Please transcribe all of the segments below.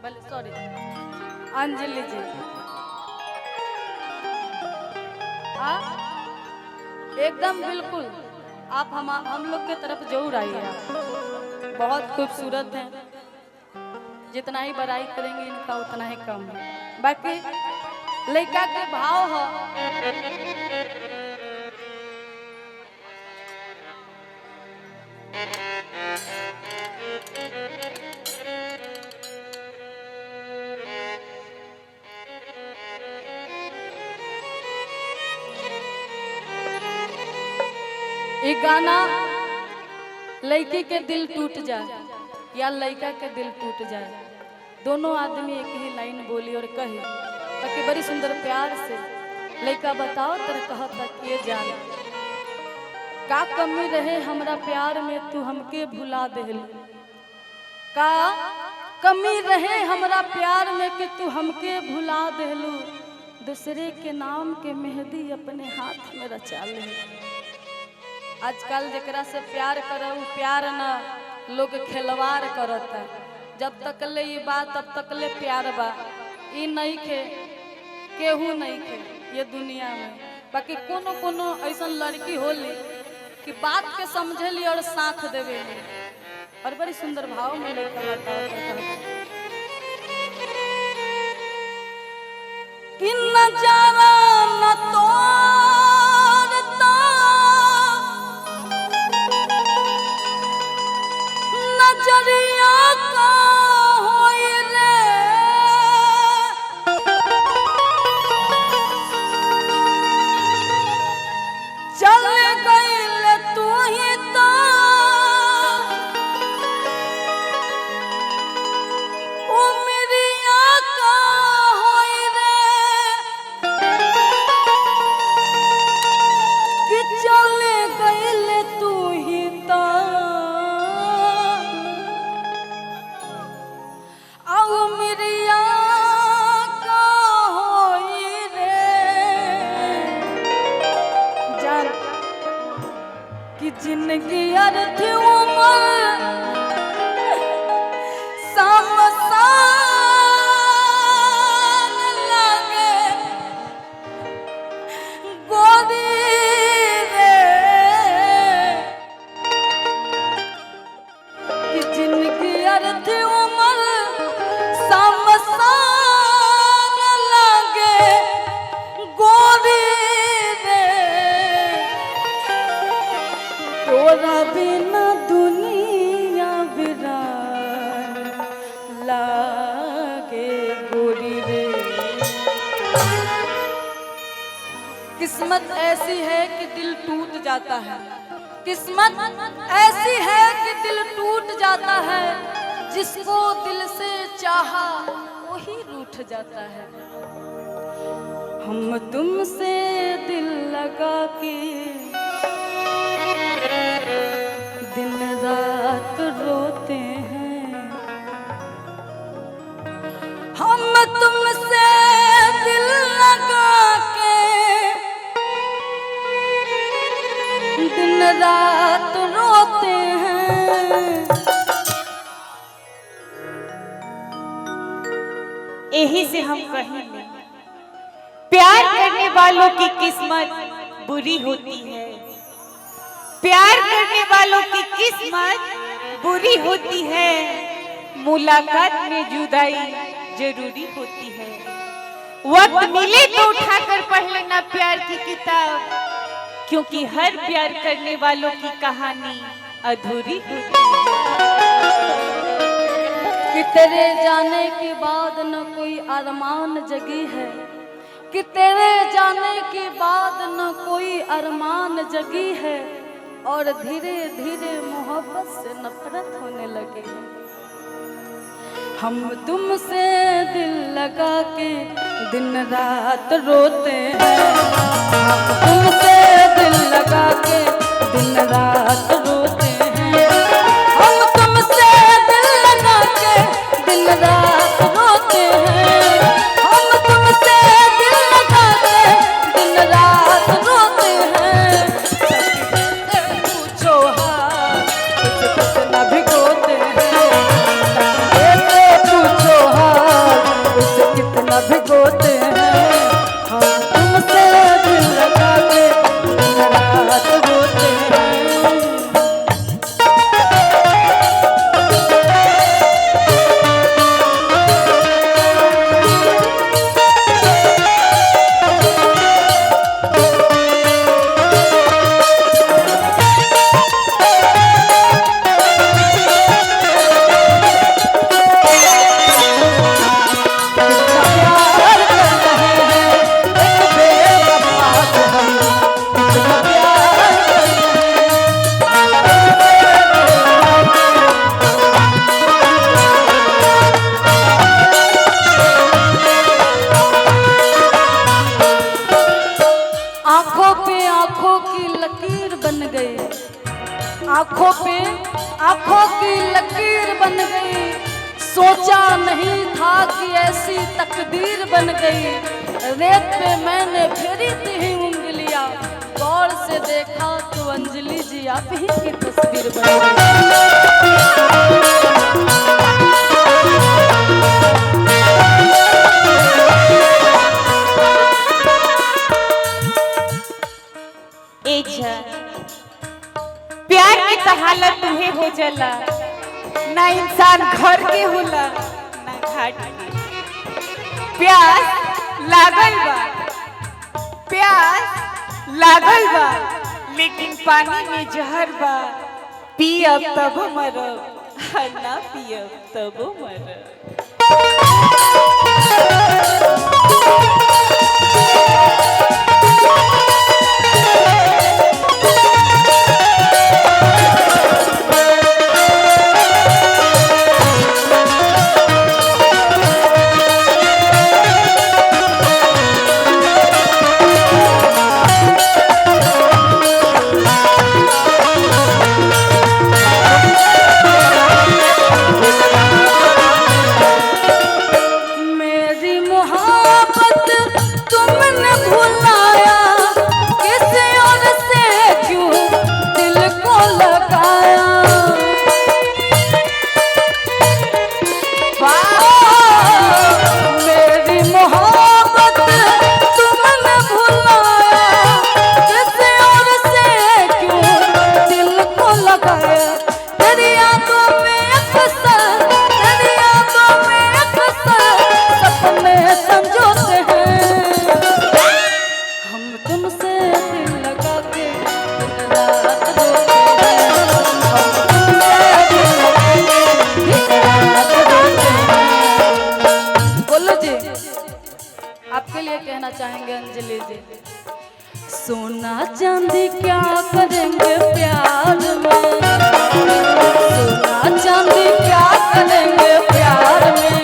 Sorry Anjali जी एकदम बिल्कुल आप हम लोग के तरफ जरूर आइए। आप बहुत खूबसूरत हैं, जितना ही बड़ाई करेंगे इनका उतना ही कम है। बाकी लड़का के भाव हो ये गाना लड़की के दिल टूट जाए या लड़का के दिल टूट जाए, दोनों आदमी एक ही लाइन बोली और कही ताकि बड़ी सुंदर प्यार से लड़का बताओ तेरे कहा तक ये जान का कमी रहे हमरा प्यार में तू हमके भुला देल, का कमी रहे हमरा प्यार में कि तू हमके भुला देलू, दूसरे के नाम के मेहंदी अपने हाथ में रचा ले। आजकल जकरा से प्यार करो प्यार न लोग खिलवाड़ करता, जब तक ले ये बात तब तक ले प्यार बा, ये नहीं खे केहू नहीं खे ये दुनिया में। बाकी कोनो कोनो ऐसा लड़की होली कि बात के समझेली और साथ देवेली और बड़ी सुंदर भाव में लेकर कि नजारा न तोड़ता नजरिया का होई रे, चल गईल तू ही तो उमरिया का होई रे, कि चल गईल तू ही तो उमरिया का होई रे। जान कि जिंदगी अर्थ उमर समसान लगे गोरी रे, कि जिंदगी अर्थ उमर समसान लगे गोरी रे, तोरा बिना दुनिया वीरान लागे गोरी रे। किस्मत ऐसी है कि दिल टूट जाता है, किस्मत ऐसी है कि दिल टूट जाता है, जिसको दिल से चाहा वही रूठ जाता है। हम तुमसे दिल लगा के दिन रात रोते हैं, हम तुमसे दिल लगा के दिन रात रोते हैं। यही से हम कहेंगे प्यार करने वालों की किस्मत बुरी होती है, प्यार करने वालों की किस्मत बुरी होती है, मुलाकात में जुदाई जरूरी होती है। वक्त मिले तो उठाकर पढ़ लेना प्यार की किताब, क्योंकि हर प्यार करने वालों की कहानी अधूरी होती है। कि तेरे जाने के बाद न कोई अरमान जगी है, कि तेरे जाने के बाद न कोई अरमान जगी है, और धीरे धीरे मोहब्बत से नफरत होने लगी है। हम तुमसे दिल लगा के दिन रात रोते हैं, हम तुमसे दिल लगा के दिन रात रोते हैं, हम तुमसे दिल लगा के दिन रात रोते हैं, हम तुमसे दिल लगा के दिन रात रोते हैं। पूछो हाल कुछ न भिगोते हैं, पूछो हाल भिगोते हैं, हम तुमसे दिल लगा के दिन रात रोते हैं। आंखों पे आंखों की लकीर बन गई, आंखों पे आंखों की लकीर बन गई, सोचा नहीं था कि ऐसी तकदीर बन गई। रेत पे मैंने फेरी थी उंगलियां, गौर से देखा तो अंजलि जी आप ही की तस्वीर बन गई। प्यार की तो हालत तुहे हो जला, ना इंसान घर के होला ना घाट के। प्यास लागल बा, प्यास लागल बा, लेकिन पानी में जहर बा। पियब तब मरब, ना पियब तब मरब। चाहेंगे अंजलि जी। सोना चांदी क्या करेंगे प्यार में, सोना चांदी क्या करेंगे प्यार में,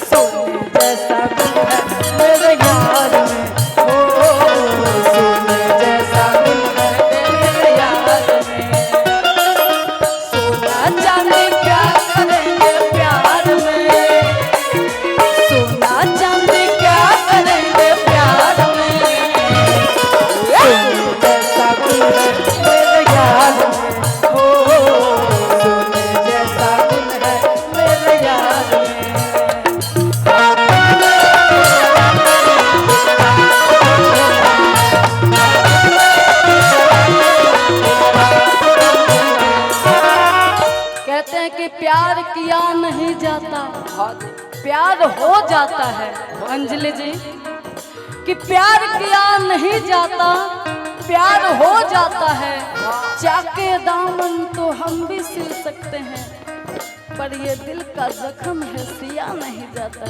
सोने जैसा दिल है मेरे यार में, ओ सोने जैसा दिल है मेरे यार में। सोना चांदी क्या करेंगे प्यार में, सोना चांदी प्यार किया नहीं जाता, प्यार हो जाता है। अंजलि जी कि प्यार किया नहीं जाता, प्यार हो जाता है। चाके दामन तो हम भी सिल सकते हैं, पर ये दिल का जख्म है सिया नहीं जाता।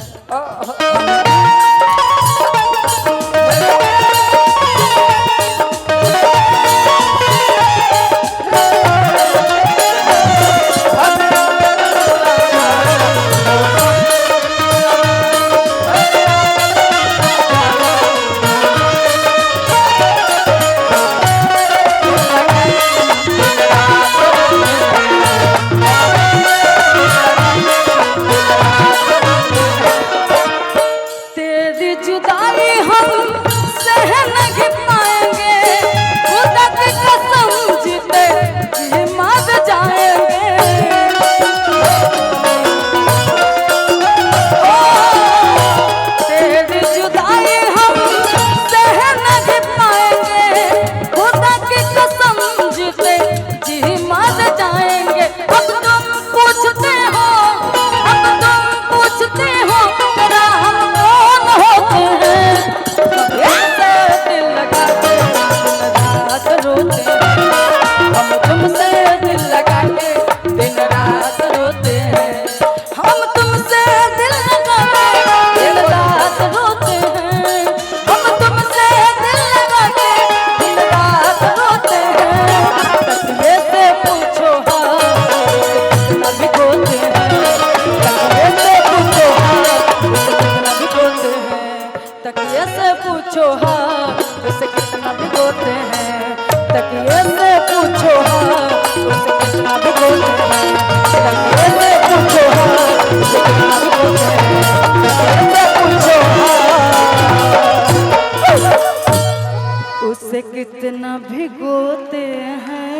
पूछो हाँ उसे कितना भिगोते हैं, तकिए से पूछो हाँ उसे कितना भिगोते हैं, तकिए से पूछो हाँ उसे कितना भिगोते हैं, तकिए से पूछो हाँ उसे कितना भिगोते हैं।